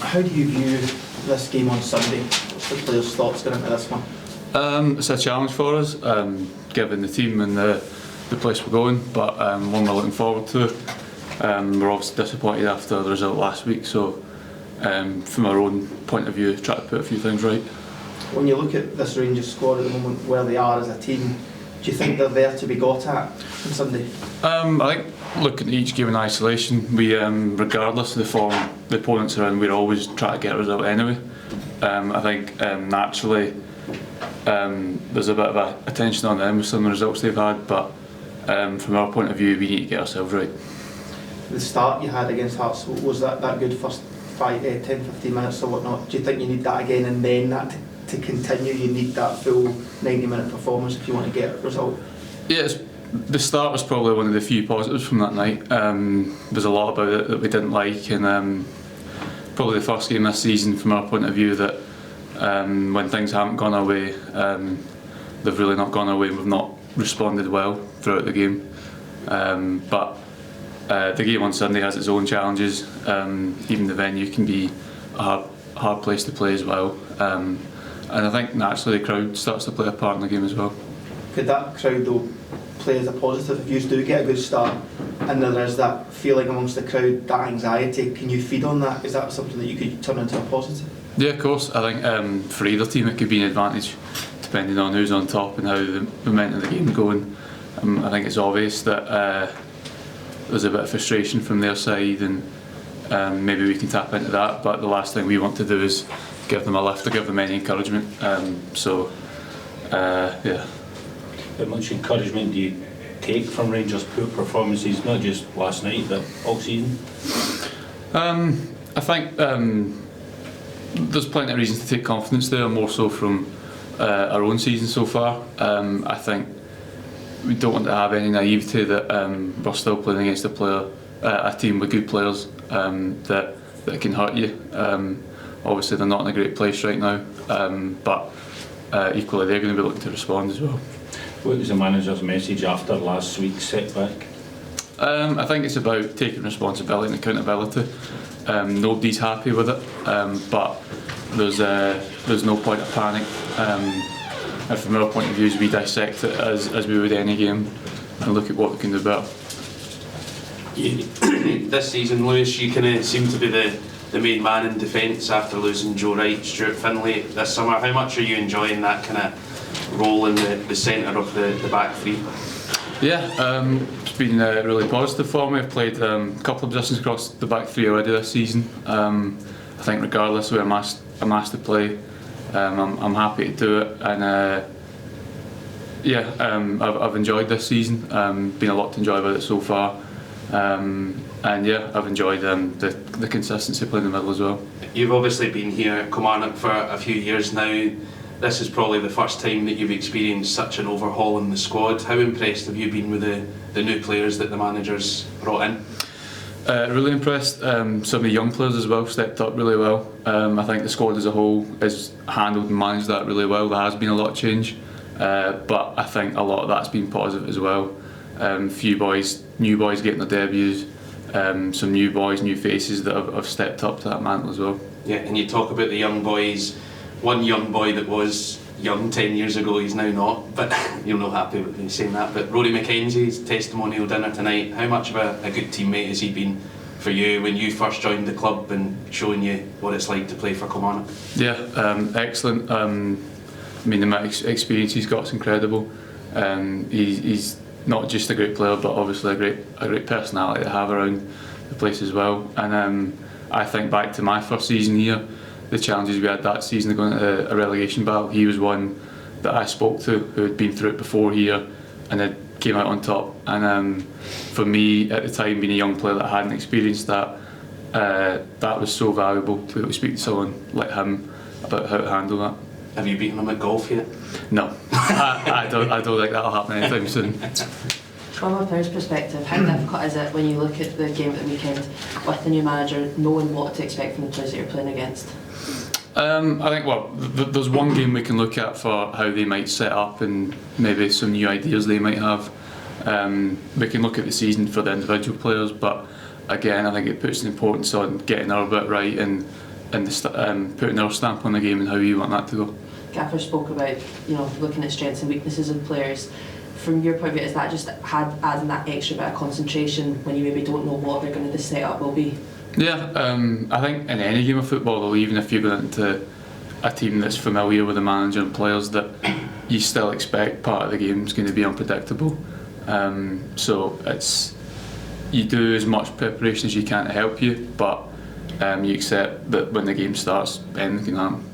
How do you view this game on Sunday? What's the players' thoughts going into this one? It's a challenge for us, given the team and the place we're going, but one we're looking forward to. We're obviously disappointed after the result last week, so from our own point of view, try to put a few things right. When you look at this Rangers squad at the moment, where they are as a team, do you think they're there to be got at on Sunday? I think looking at each game in isolation, we, regardless of the form the opponents are in, we'd always try to get a result anyway. I think naturally there's a bit of a attention on them with some of the results they've had, but from our point of view, we need to get ourselves right. The start you had against Hearts, was that good first 10-15 minutes or whatnot? Do you think you need that again, and then that to continue, you need that full 90-minute performance if you want to get a result? Yeah, the start was probably one of the few positives from that night. There's a lot about it that we didn't like, and probably the first game this season from our point of view that when things haven't gone our way, they've really not gone our way and we've not responded well throughout the game. But the game on Sunday has its own challenges. Even the venue can be a hard place to play as well. And I think naturally the crowd starts to play a part in the game as well. Could that crowd though play as a positive if you do get a good start and there is that feeling amongst the crowd, that anxiety? Can you feed on that? Is that something that you could turn into a positive? Yeah, of course. I think for either team it could be an advantage depending on who's on top and how the momentum of the game is going. I think it's obvious that there's a bit of frustration from their side, and maybe we can tap into that, but the last thing we want to do is give them a lift or give them any encouragement. Yeah. How much encouragement do you take from Rangers' poor performances, not just last night but all season? I think there's plenty of reasons to take confidence there, more so from our own season so far. I think we don't want to have any naivety that we're still playing against a team with good players that can hurt you. Obviously they're not in a great place right now, but equally they're going to be looking to respond as well. What was the manager's message after last week's setback? I think it's about taking responsibility and accountability. Nobody's happy with it, but there's no point of panic. And from our point of view, we dissect it as we would any game and look at what we can do better. This season, Lewis, you kind of seem to be the main man in defence after losing Joe Wright, Stuart Finlay this summer. How much are you enjoying that kind of role in the centre of the back three? Yeah, it's been really positive for me. I've played a couple of positions across the back three already this season. I think regardless of where I'm asked to play, I'm happy to do it, and I've enjoyed this season. Been a lot to enjoy about it so far, and yeah, I've enjoyed the consistency playing in the middle as well. You've obviously been here at Kilmarnock for a few years now. This is probably the first time that you've experienced such an overhaul in the squad. How impressed have you been with the new players that the manager's brought in? Really impressed. Some of the young players as well stepped up really well. I think the squad as a whole has handled and managed that really well. There has been a lot of change, but I think a lot of that's been positive as well. Few new boys getting their debuts, some new boys, new faces that have stepped up to that mantle as well. Yeah, and you talk about the young boys. One young boy that was young 10 years ago, he's now not, but you're not happy with me saying that. But Rory McKenzie's testimonial dinner tonight, how much of a good teammate has he been for you when you first joined the club and showing you what it's like to play for Kilmarnock? Yeah, excellent. I mean, the amount of experience he's got is incredible. He's not just a great player, but obviously a great personality to have around the place as well. And I think back to my first season here, the challenges we had that season going into a relegation battle, he was one that I spoke to who had been through it before here and then came out on top. And for me at the time, being a young player that hadn't experienced that, that was so valuable to be able to speak to someone like him about how to handle that. Have you beaten him at golf yet? No, I don't think that'll happen anytime soon. From a player's perspective, how difficult is it when you look at the game at the weekend with the new manager, knowing what to expect from the players that you're playing against? I think, there's one game we can look at for how they might set up and maybe some new ideas they might have. We can look at the season for the individual players, but again, I think it puts an importance on getting our bit right and and putting their stamp on the game and how you want that to go. Gaffer spoke about, looking at strengths and weaknesses of players. From your point of view, is that just adding that extra bit of concentration when you maybe don't know what they're going to the setup will be? Yeah, I think in any game of football, though, even if you go into a team that's familiar with the manager and players, that you still expect part of the game's going to be unpredictable. So you do as much preparation as you can to help you, but you accept that when the game starts, anything can happen.